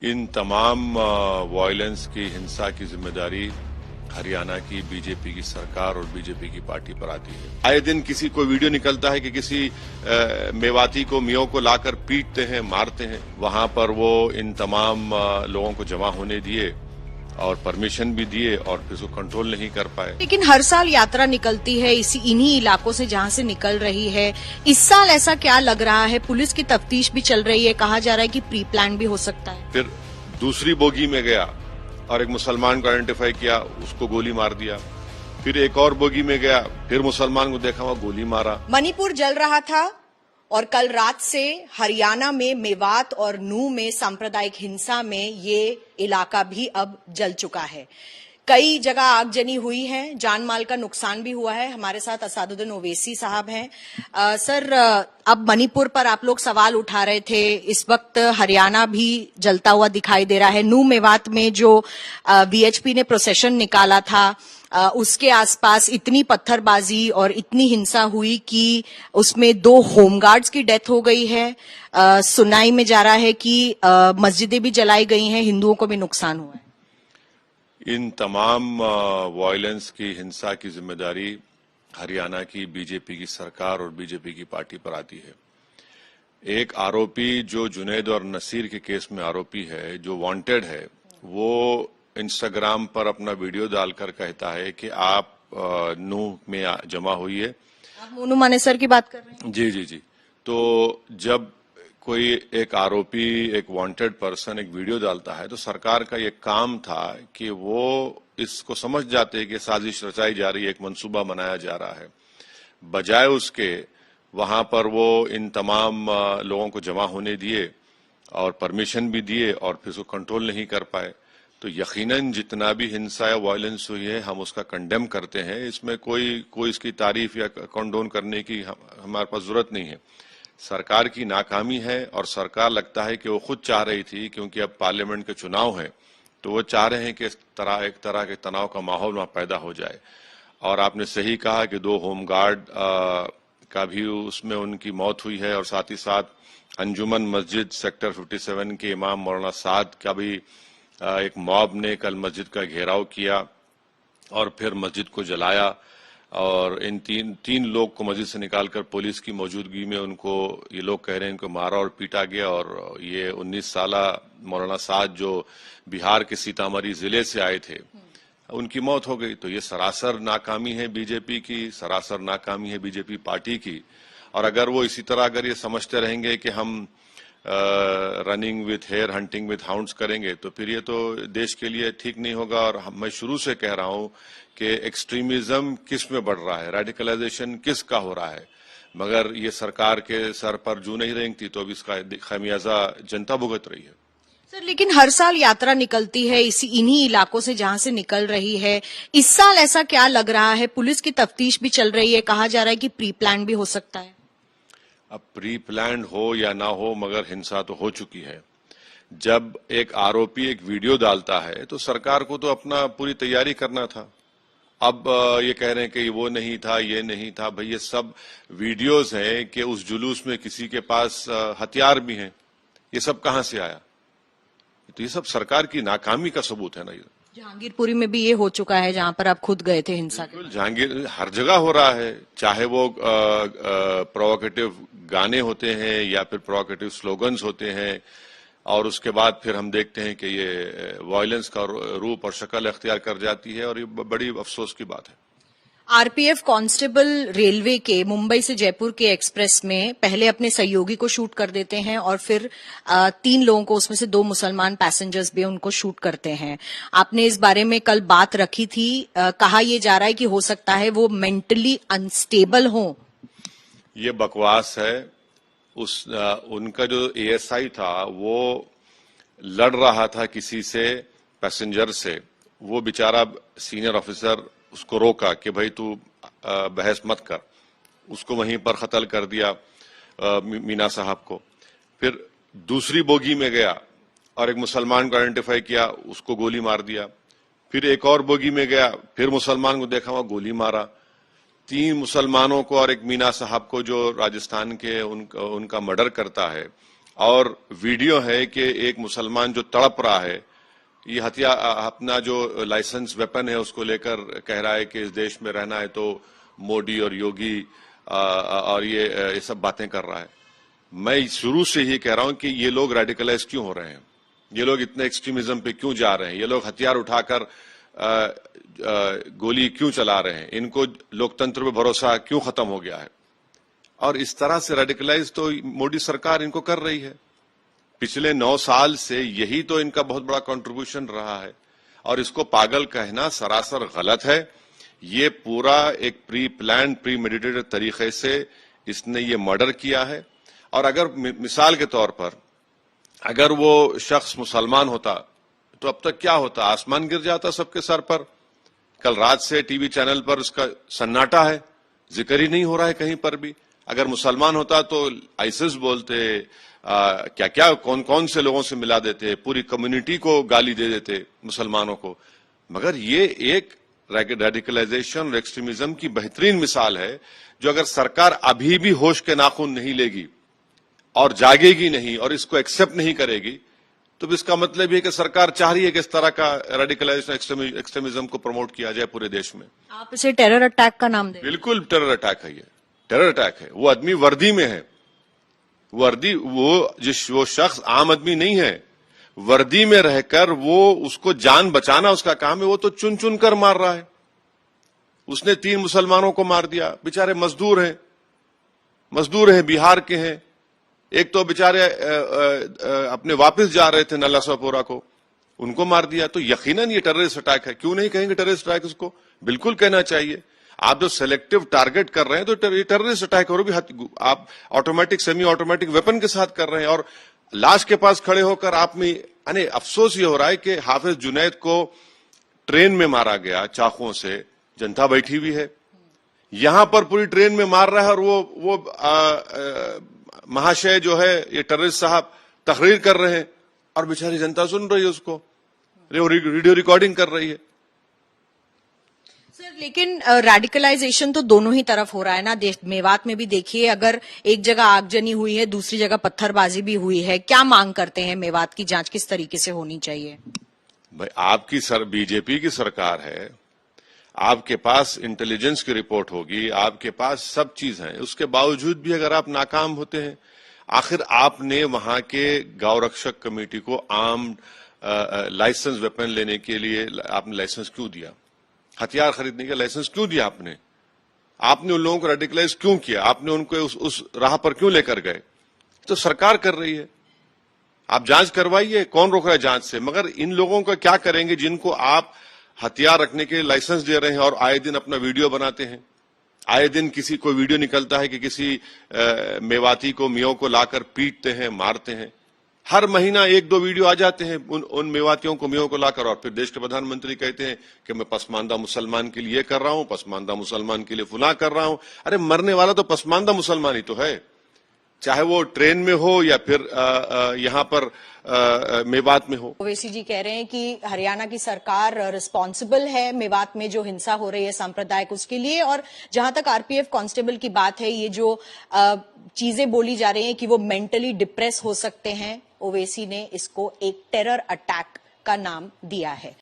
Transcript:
इन तमाम वायलेंस की हिंसा की जिम्मेदारी हरियाणा की बीजेपी की सरकार और बीजेपी की पार्टी पर आती है। आए दिन किसी को वीडियो निकलता है कि किसी मेवाती को मियों को लाकर पीटते हैं, मारते हैं। वहां पर वो इन तमाम लोगों को जमा होने दिए और परमिशन भी दिए और फिर उसको कंट्रोल नहीं कर पाए। लेकिन हर साल यात्रा निकलती है इन्हीं इलाकों से जहां से निकल रही है। इस साल ऐसा क्या लग रहा है? पुलिस की तफ्तीश भी चल रही है, कहा जा रहा है कि प्री प्लान भी हो सकता है। फिर दूसरी बोगी में गया और एक मुसलमान को आइडेंटिफाई किया, उसको गोली मार दिया। फिर एक और बोगी में गया, फिर मुसलमान को देखा, वहां गोली मारा। मणिपुर जल रहा था और कल रात से हरियाणा में मेवात और नूह में सांप्रदायिक हिंसा में ये इलाका भी अब जल चुका है। कई जगह आगजनी हुई है, जान माल का नुकसान भी हुआ है। हमारे साथ असादुद्दीन ओवैसी साहब हैं। सर, अब मणिपुर पर आप लोग सवाल उठा रहे थे, इस वक्त हरियाणा भी जलता हुआ दिखाई दे रहा है। नूह मेवात में जो वीएचपी ने प्रोसेशन निकाला था, उसके आसपास इतनी पत्थरबाजी और इतनी हिंसा हुई कि उसमें 2 होमगार्ड्स की डेथ हो गई है। सुनाई में जा रहा है कि मस्जिदें भी जलाई गई हैं, हिंदुओं को भी नुकसान हुआ है। इन तमाम वायलेंस की हिंसा की जिम्मेदारी हरियाणा की बीजेपी की सरकार और बीजेपी की पार्टी पर आती है। एक आरोपी जो जुनैद और नसीर के केस में आरोपी है, जो वांटेड है, वो इंस्टाग्राम पर अपना वीडियो डालकर कहता है कि आप नूह में जमा हुई है। आप मोनू मानेसर की बात कर रहे हैं? जी जी जी। तो जब कोई एक आरोपी, एक वांटेड पर्सन एक वीडियो डालता है, तो सरकार का ये काम था कि वो इसको समझ जाते कि साजिश रचाई जा रही है, एक मंसूबा बनाया जा रहा है। बजाय उसके वहां पर वो इन तमाम लोगों को जमा होने दिए और परमिशन भी दिए और फिर उसको कंट्रोल नहीं कर पाए। तो यकीनन जितना भी हिंसा या वायलेंस हुई है, हम उसका कंडेम करते हैं। इसमें कोई इसकी तारीफ या कंडोन करने की हमारे पास जरूरत नहीं है। सरकार की नाकामी है और सरकार लगता है कि वो खुद चाह रही थी, क्योंकि अब पार्लियामेंट के चुनाव हैं, तो वो चाह रहे हैं कि एक तरह के तनाव का माहौल वहां पैदा हो जाए। और आपने सही कहा कि 2 होमगार्ड का भी उसमें उनकी मौत हुई है और साथ ही साथ अंजुमन मस्जिद सेक्टर 57 के इमाम मौलाना साद का भी एक मॉब ने कल मस्जिद का घेराव किया और फिर मस्जिद को जलाया। और इन तीन लोग को मस्जिद से निकालकर पुलिस की मौजूदगी में उनको, ये लोग कह रहे हैं, इनको मारा और पीटा गया। और ये 19 साल मौलाना साद जो बिहार के सीतामढ़ी जिले से आए थे, उनकी मौत हो गई। तो ये सरासर नाकामी है बीजेपी की, सरासर नाकामी है बीजेपी पार्टी की। और अगर वो इसी तरह अगर ये समझते रहेंगे कि हम running with hare, hunting with hounds करेंगे, तो फिर ये तो देश के लिए ठीक नहीं होगा। और मैं शुरू से कह रहा हूं कि एक्सट्रीमिज्म किस में बढ़ रहा है, रेडिकलाइजेशन किस का हो रहा है, मगर ये सरकार के सर पर जू नहीं रेंगती, तो अब इसका खामियाजा जनता भुगत रही है। सर, लेकिन हर साल यात्रा निकलती है इन्हीं इलाकों से जहां से निकल रही है। इस साल ऐसा क्या लग रहा है? पुलिस की तफ्तीश भी चल रही है, कहा जा रहा है कि प्री प्लान भी हो सकता है। अब प्री प्लान हो या ना हो, मगर हिंसा तो हो चुकी है। जब एक आरोपी एक वीडियो डालता है, तो सरकार को तो अपना पूरी तैयारी करना था। अब ये कह रहे हैं कि वो नहीं था, ये नहीं था। भाई, ये सब वीडियोस हैं कि उस जुलूस में किसी के पास हथियार भी हैं। ये सब कहां से आया? तो ये सब सरकार की नाकामी का सबूत है ना। ये जहांगीरपुरी में भी ये हो चुका है, जहां पर आप खुद गए थे हिंसा के। जहांगीर हर जगह हो रहा है, चाहे वो प्रोवोकेटिव गाने होते हैं या फिर प्रोवोकेटिव स्लोगन्स होते हैं, और उसके बाद फिर हम देखते हैं कि ये वायलेंस का रूप और शक्ल अख्तियार कर जाती है। और ये बड़ी अफसोस की बात है। आरपीएफ कांस्टेबल रेलवे के मुंबई से जयपुर के एक्सप्रेस में पहले अपने सहयोगी को शूट कर देते हैं और फिर 3 लोगों को, उसमें से 2 मुसलमान पैसेंजर्स भी, उनको शूट करते हैं। आपने इस बारे में कल बात रखी थी। कहा यह जा रहा है कि हो सकता है वो मेंटली अनस्टेबल हो। ये बकवास है। उनका जो एएसआई था, वो लड़ रहा था किसी से, पैसेंजर से। वो बेचारा सीनियर ऑफिसर उसको रोका कि भाई तू बहस मत कर। उसको वहीं पर कत्ल कर दिया मीना साहब को। फिर दूसरी बोगी में गया और एक मुसलमान को आइडेंटिफाई किया, उसको गोली मार दिया। फिर एक और बोगी में गया, फिर मुसलमान को देखा, वहां गोली मारा। 3 मुसलमानों को और एक मीना साहब को, जो राजस्थान के उनका मर्डर करता है, और वीडियो है कि एक मुसलमान जो तड़प रहा है, ये हथियार अपना जो लाइसेंस वेपन है उसको लेकर कह रहा है कि इस देश में रहना है तो मोदी और योगी और ये सब बातें कर रहा है। मैं शुरू से ही कह रहा हूं कि ये लोग रेडिकलाइज क्यों हो रहे हैं, ये लोग इतने एक्सट्रीमिज्म पे क्यों जा रहे हैं, ये लोग हथियार उठाकर गोली क्यों चला रहे हैं, इनको लोकतंत्र पे भरोसा क्यों खत्म हो गया है। और इस तरह से रेडिकलाइज तो मोदी सरकार इनको कर रही है। पिछले 9 साल से यही तो इनका बहुत बड़ा कंट्रीब्यूशन रहा है और इसको पागल कहना सरासर गलत है। ये पूरा एक प्री प्लान प्री मेडिटेटेड तरीके से इसने ये मर्डर किया है। और अगर मिसाल के तौर पर अगर वो शख्स मुसलमान होता तो अब तक क्या होता, आसमान गिर जाता सबके सर पर। कल रात से टीवी चैनल पर उसका सन्नाटा है, जिक्र ही नहीं हो रहा है कहीं पर भी। अगर मुसलमान होता तो आइसिस बोलते, क्या क्या कौन कौन से लोगों से मिला देते, पूरी कम्युनिटी को गाली दे देते मुसलमानों को। मगर ये एक रेडिकलाइजेशन और एक्सट्रीमिज्म की बेहतरीन मिसाल है, जो अगर सरकार अभी भी होश के नाखून नहीं लेगी और जागेगी नहीं और इसको एक्सेप्ट नहीं करेगी, तो इसका मतलब ये कि सरकार चाह रही है कि इस तरह का रेडिकलाइजेशन एक्सट्रीमिज्म को प्रमोट किया जाए पूरे देश में। आप इसे टेरर अटैक का नाम दें? बिल्कुल टेरर अटैक है, ये टेरर अटैक है। वो आदमी वर्दी में है, वर्दी वो शख्स आम आदमी नहीं है, वर्दी में रहकर वो उसको जान बचाना उसका काम है। वो तो चुन चुन कर मार रहा है। उसने 3 मुसलमानों को मार दिया, बेचारे मजदूर हैं, बिहार के हैं। एक तो बेचारे अपने वापस जा रहे थे नलासोपोरा को, उनको मार दिया। तो यकीनन ये टेररिस्ट अटैक है। क्यों नहीं कहेंगे टेररिस्ट अटैक इसको? बिल्कुल कहना चाहिए। आप जो सेलेक्टिव टारगेट कर रहे हैं तो टेररिस्ट अटैक और भी आप ऑटोमेटिक सेमी ऑटोमेटिक वेपन के साथ कर रहे हैं। और लाश के पास खड़े होकर आप में यानी अफसोस ये हो रहा है कि हाफिज जुनैद को ट्रेन में मारा गया चाकुओं से, जनता बैठी हुई है, यहां पर पूरी ट्रेन में मार रहा है और वो महाशय जो है ये टेररिस्ट साहब तकरीर कर रहे हैं और बेचारी जनता सुन रही है, उसको वीडियो रिकॉर्डिंग कर रही है। सर, लेकिन रेडिकलाइजेशन तो दोनों ही तरफ हो रहा है ना। मेवात में भी देखिए, अगर एक जगह आगजनी हुई है, दूसरी जगह पत्थरबाजी भी हुई है। क्या मांग करते हैं? मेवात की जांच किस तरीके से होनी चाहिए? भाई, आपकी बीजेपी की सरकार है, आपके पास इंटेलिजेंस की रिपोर्ट होगी, आपके पास सब चीज है, उसके बावजूद भी अगर आप नाकाम होते हैं, आखिर आपने वहां के गौरक्षक कमेटी को आम लाइसेंस वेपन लेने के लिए आपने लाइसेंस क्यों दिया? हथियार खरीदने का लाइसेंस क्यों दिया आपने उन लोगों को रेडिकलाइज क्यों किया? आपने उनको उस राह पर क्यों लेकर गए? तो सरकार कर रही है, आप जांच करवाइए, कौन रोक रहा है जांच से? मगर इन लोगों का क्या करेंगे जिनको आप हथियार रखने के लाइसेंस दे रहे हैं और आए दिन अपना वीडियो बनाते हैं? आए दिन किसी को वीडियो निकलता है कि किसी मेवाती को, मियों को लाकर पीटते हैं, मारते हैं। हर महीना 1-2 वीडियो आ जाते हैं उन मेवातियों को, मियों को लाकर, और फिर देश के प्रधानमंत्री कहते हैं कि मैं पसमानदा मुसलमान के लिए कर रहा हूं, पसमानदा मुसलमान के लिए फुला कर रहा हूं। अरे मरने वाला तो पसमानदा मुसलमान ही तो है, चाहे वो ट्रेन में हो या फिर यहां पर मेवात में हो। ओवैसी जी कह रहे हैं कि हरियाणा की सरकार रिस्पॉन्सिबल है मेवात में जो हिंसा हो रही है सांप्रदायिक उसके लिए। और जहां तक आरपीएफ कांस्टेबल की बात है, ये जो चीजें बोली जा रही हैं कि वो मेंटली डिप्रेस हो सकते हैं, ओवैसी ने इसको एक टेरर अटैक का नाम दिया है।